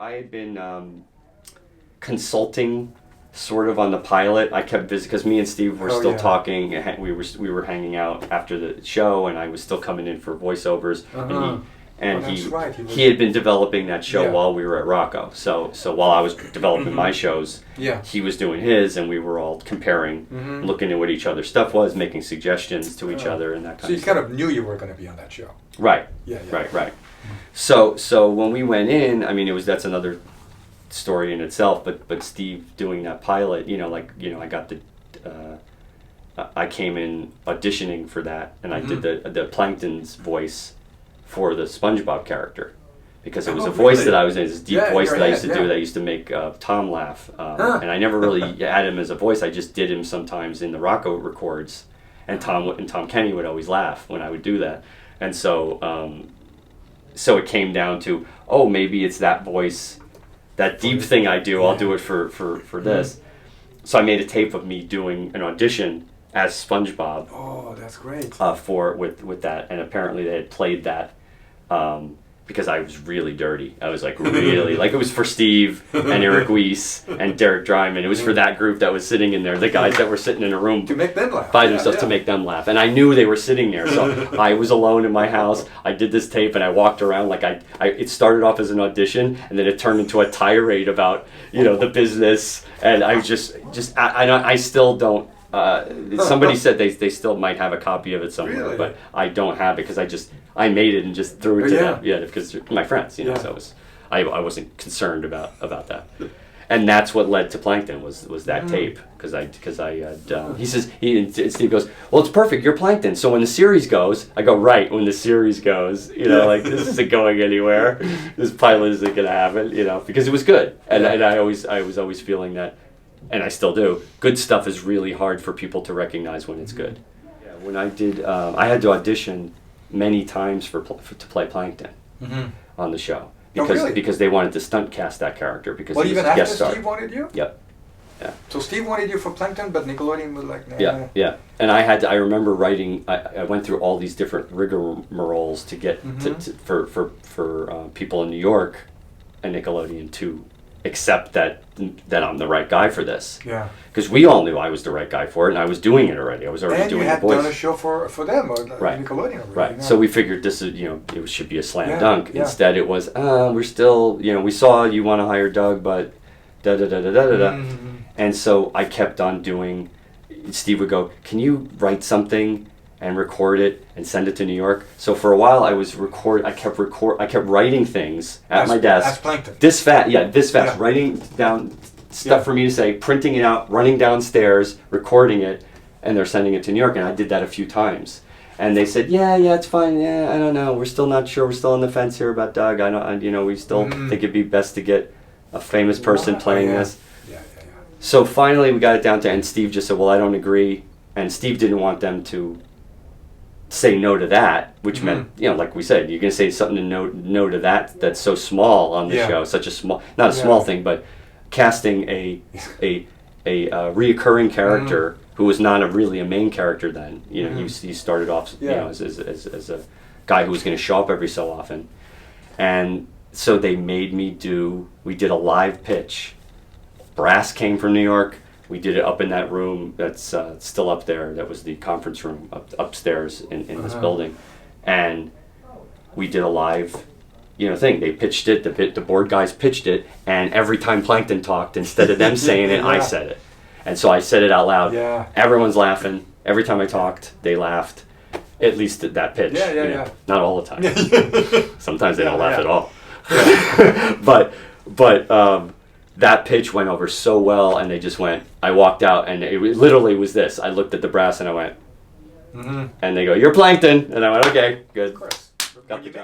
I had been consulting sort of on the pilot. I kept busy because me and Steve were still talking. And we were hanging out after the show, and I was still coming in for voiceovers. He had been developing that show while we were at Rocco. So while I was developing my shows, he was doing his, and we were all comparing, looking at what each other's stuff was, making suggestions to each other, and that kind of stuff. So you kind of knew you were going to be on that show. Right. Right. So when we went in, I mean, that's another story in itself. But Steve doing that pilot, I got I came in auditioning for that, and I did the Plankton's voice for the Spongebob character, because it was a voice that I was in, this deep voice that I used to do that used to make Tom laugh, and I never really had him as a voice. I just did him sometimes in the Rocco records, and Tom Kenny would always laugh when I would do that, and so it came down to, maybe it's that voice, that deep thing I do. I'll do it for this. So I made a tape of me doing an audition as SpongeBob. Oh, that's great. With that, and apparently they had played that because I was really dirty. I was like really it was for Steve and Eric Weiss and Derek Dryman. It was for that group that was sitting in there, the guys that were sitting in a room to make them laugh by themselves, to make them laugh. And I knew they were sitting there, so I was alone in my house. I did this tape and I walked around like it started off as an audition, and then it turned into a tirade about the business, and I was I still don't. Somebody said they still might have a copy of it somewhere, but I don't have it because I made it and just threw it to them. Yeah, because they're my friends, so I wasn't concerned about that. And that's what led to Plankton was that tape, because I had and Steve goes, well, it's perfect, you're Plankton, so when the series goes, I go, right, when the series goes, like, this isn't going anywhere, this pilot isn't gonna happen, because it was good, and I was always feeling that. And I still do. Good stuff is really hard for people to recognize when it's good. Yeah, when I did, I had to audition many times to play Plankton on the show because they wanted to stunt cast that character because he was a guest star. Steve wanted you? Yep. Yeah. So Steve wanted you for Plankton, but Nickelodeon was like, nah. Yeah. And I remember writing. I went through all these different rigmaroles to get for people in New York and Nickelodeon to accept that I'm the right guy for this. Yeah. Because we all knew I was the right guy for it, and I was doing it already. I was already doing the voice. And you had done a show for them, or Nickelodeon already. Right. So we figured this is, it should be a slam dunk. Yeah. Instead it was, we're still, we saw you want to hire Doug, but da-da-da-da-da-da-da. And so I kept on doing, Steve would go, can you write something and record it and send it to New York? So for a while I kept writing things at my desk. As Plankton. This fast, writing down stuff for me to say, printing it out, running downstairs, recording it, and they're sending it to New York, and I did that a few times. And they said, yeah, it's fine, I don't know, we're still not sure, we're still on the fence here about Doug, we still think it'd be best to get a famous person playing this. So finally we got it down to, and Steve just said, well, I don't agree, and Steve didn't want them to say no to that, which meant, like we said, you're going to say something to no to that's so small on the show, such a small, not a small thing, but casting a reoccurring character who was not really a main character then. He started off as a guy who was going to show up every so often, and so they made me we did a live pitch. Brass came from New York. We did it up in that room that's still up there. That was the conference room upstairs in this building. And we did a live, thing. They pitched it, the board guys pitched it, and every time Plankton talked, instead of them saying it, I said it. And so I said it out loud. Yeah. Everyone's laughing. Every time I talked, they laughed. At least at that pitch. Not all the time. Sometimes they don't laugh at all. But that pitch went over so well, and they just went, I walked out, and it literally was this. I looked at the brass, and I went, and they go, you're Plankton. And I went, okay, good. Of course. Got the job.